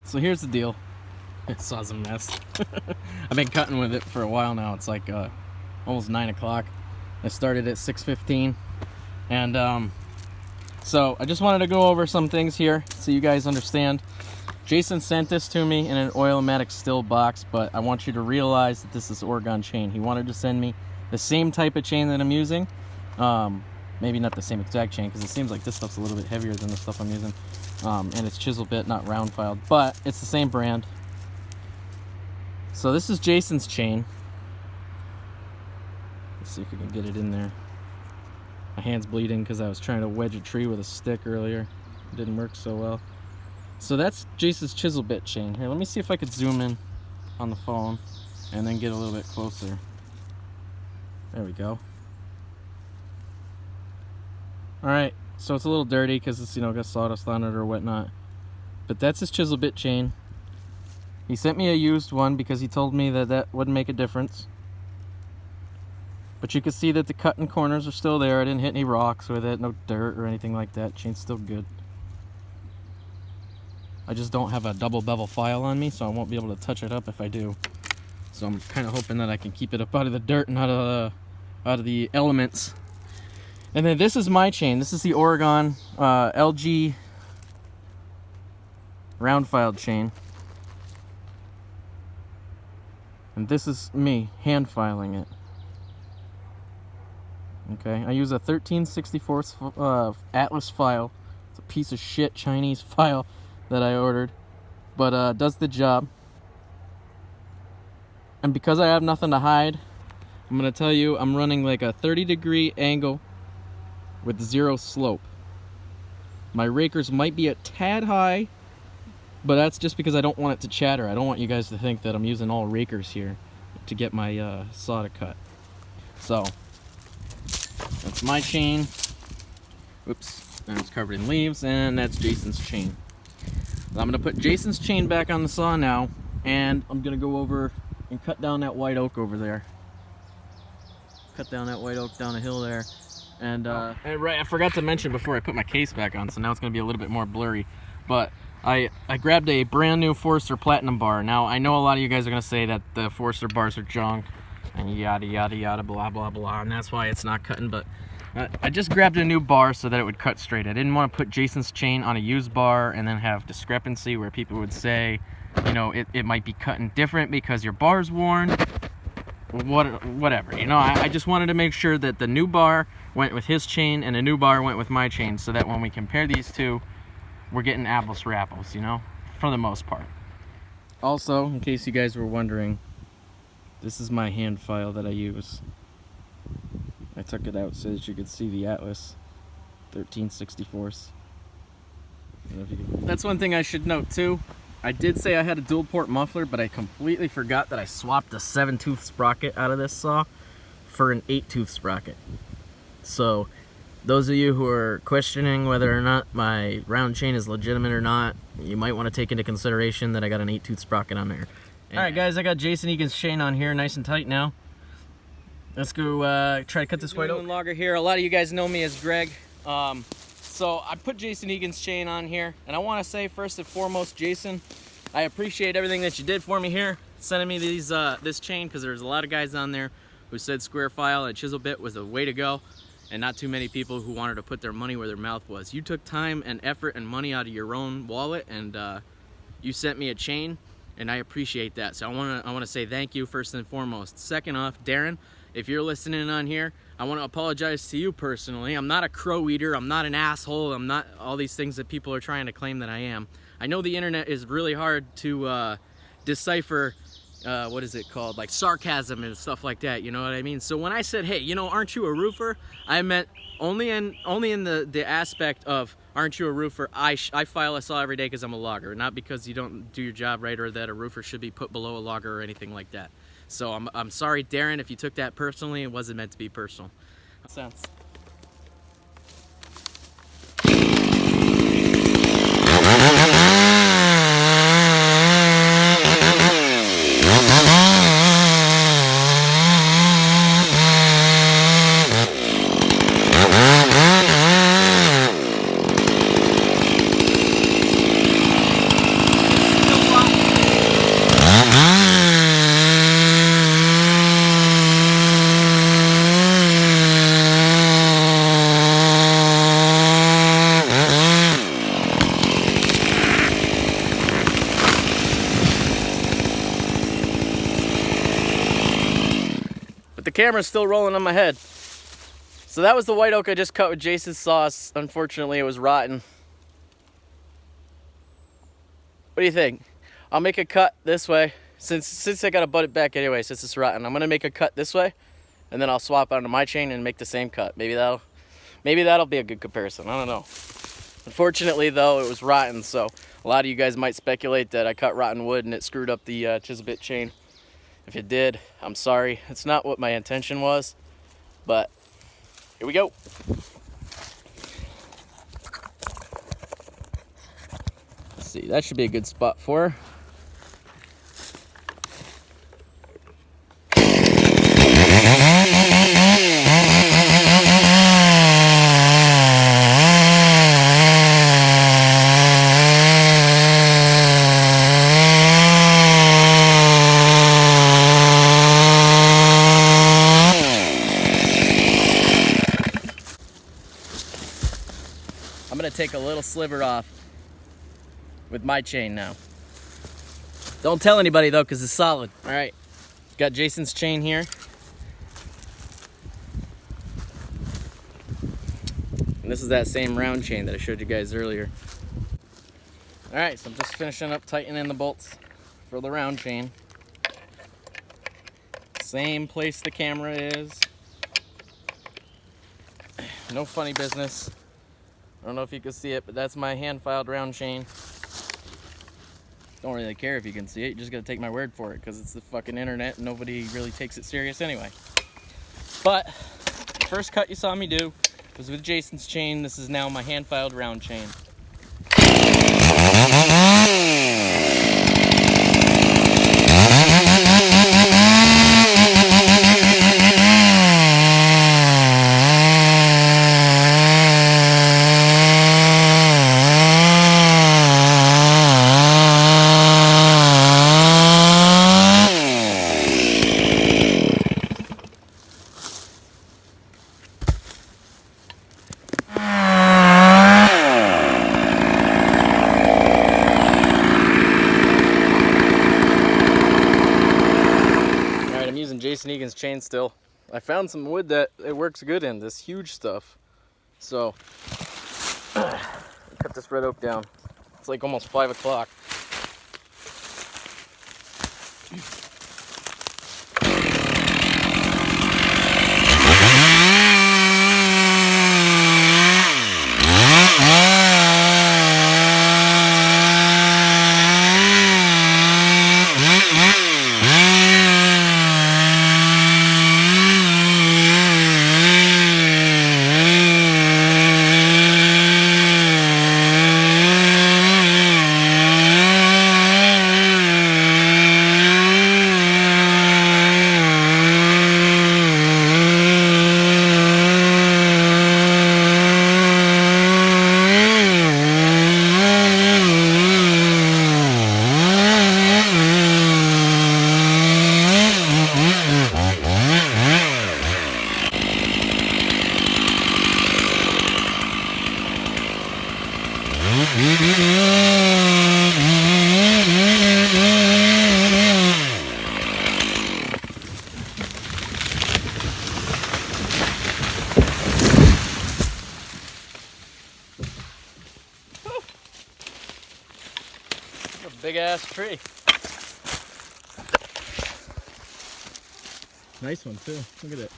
So here's the deal. It saw's a mess. I've been cutting with it for a while now. It's like almost 9 o'clock. I started at 6:15, and so I just wanted to go over some things here so you guys understand. Jason sent this to me in an Oil-O-Matic still box, but I want you to realize that this is Oregon chain. He wanted to send me the same type of chain that I'm using. Maybe not the same exact chain, because it seems like this stuff's a little bit heavier than the stuff I'm using. And it's chisel bit, not round filed, but it's the same brand. So this is Jason's chain. Let's see if we can get it in there. My hand's bleeding because I was trying to wedge a tree with a stick earlier. It didn't work so well. So that's Jason's chisel bit chain. Here, let me see if I could zoom in on the phone and then get a little bit closer. There we go. Alright, so it's a little dirty because it's, got sawdust on it or whatnot. But that's his chisel bit chain. He sent me a used one because he told me that that wouldn't make a difference. But you can see that the cutting corners are still there. I didn't hit any rocks with it, no dirt or anything like that. Chain's still good. I just don't have a double bevel file on me, so I won't be able to touch it up if I do. So I'm kind of hoping that I can keep it up out of the dirt and out of the elements. And then this is my chain. This is the Oregon LG round filed chain. And this is me hand filing it. Okay, I use a 13/64 Atlas file. It's a piece of shit Chinese file that I ordered, but does the job. And because I have nothing to hide, I'm gonna tell you I'm running like a 30-degree angle with 0 slope. My rakers might be a tad high, but that's just because I don't want it to chatter. I don't want you guys to think that I'm using all rakers here to get my saw to cut. So that's my chain. Oops, and it's covered in leaves, and that's Jason's chain. I'm gonna put Jason's chain back on the saw now, and I'm gonna go over and cut down that white oak over there. Cut down that white oak down the hill there. And right, I forgot to mention before I put my case back on, so now it's gonna be a little bit more blurry. But I grabbed a brand new Forester Platinum bar. Now I know a lot of you guys are gonna say that the Forester bars are junk and yada yada yada blah blah blah, and that's why it's not cutting. But I just grabbed a new bar so that it would cut straight. I didn't want to put Jason's chain on a used bar and then have discrepancy where people would say, it might be cutting different because your bar's worn. Whatever. I just wanted to make sure that the new bar went with his chain and a new bar went with my chain, so that when we compare these two, we're getting apples for apples, for the most part. Also, in case you guys were wondering, this is my hand file that I use. I took it out so that you could see the Atlas 13/64. That's one thing I should note too. I did say I had a dual port muffler, but I completely forgot that I swapped a 7-tooth sprocket out of this saw for an 8-tooth sprocket. So those of you who are questioning whether or not my round chain is legitimate or not, you might want to take into consideration that I got an 8-tooth sprocket on there. Alright guys, I got Jason Egan's chain on here, nice and tight now. Let's go try to cut this white oak logger here. A lot of you guys know me as Greg. So I put Jason Egan's chain on here, and I want to say first and foremost, Jason, I appreciate everything that you did for me here, sending me these this chain, because there's a lot of guys on there who said square file and chisel bit was the way to go, and not too many people who wanted to put their money where their mouth was. You took time and effort and money out of your own wallet, and you sent me a chain, and I appreciate that. So I want to say thank you first and foremost. Second off, Darren, if you're listening on here, I want to apologize to you personally. I'm not a crow eater. I'm not an asshole. I'm not all these things that people are trying to claim that I am. I know the internet is really hard to decipher, what is it called? Like sarcasm and stuff like that, you know what I mean? So when I said, hey, aren't you a roofer? I meant only in the aspect of, aren't you a roofer? I file a saw every day because I'm a logger, not because you don't do your job right or that a roofer should be put below a logger or anything like that. So I'm sorry, Darren, if you took that personally. It wasn't meant to be personal. Sense. But the camera's still rolling on my head. So that was the white oak I just cut with Jason's sauce. Unfortunately, it was rotten. What do you think? I'll make a cut this way. Since I gotta butt it back anyway, since it's rotten, I'm gonna make a cut this way, and then I'll swap onto my chain and make the same cut. Maybe that'll be a good comparison. I don't know. Unfortunately, though, it was rotten, so a lot of you guys might speculate that I cut rotten wood and it screwed up the chisel bit chain. If it did, I'm sorry. It's not what my intention was, but here we go. Let's see, that should be a good spot for her. I'm gonna take a little sliver off with my chain now. Don't tell anybody though, because it's solid. All right, got Jason's chain here. And this is that same round chain that I showed you guys earlier. All right, so I'm just finishing up tightening the bolts for the round chain. Same place the camera is. No funny business. I don't know if you can see it, but that's my hand-filed round chain. Don't really care if you can see it. You just gotta take my word for it, because it's the fucking internet and nobody really takes it serious anyway. But the first cut you saw me do was with Jason's chain. This is now my hand-filed round chain. Jason Egan's chain still. I found some wood that it works good in, this huge stuff. So, cut this red oak down. It's like almost 5 o'clock. Big ass tree. Nice one too. Look at it.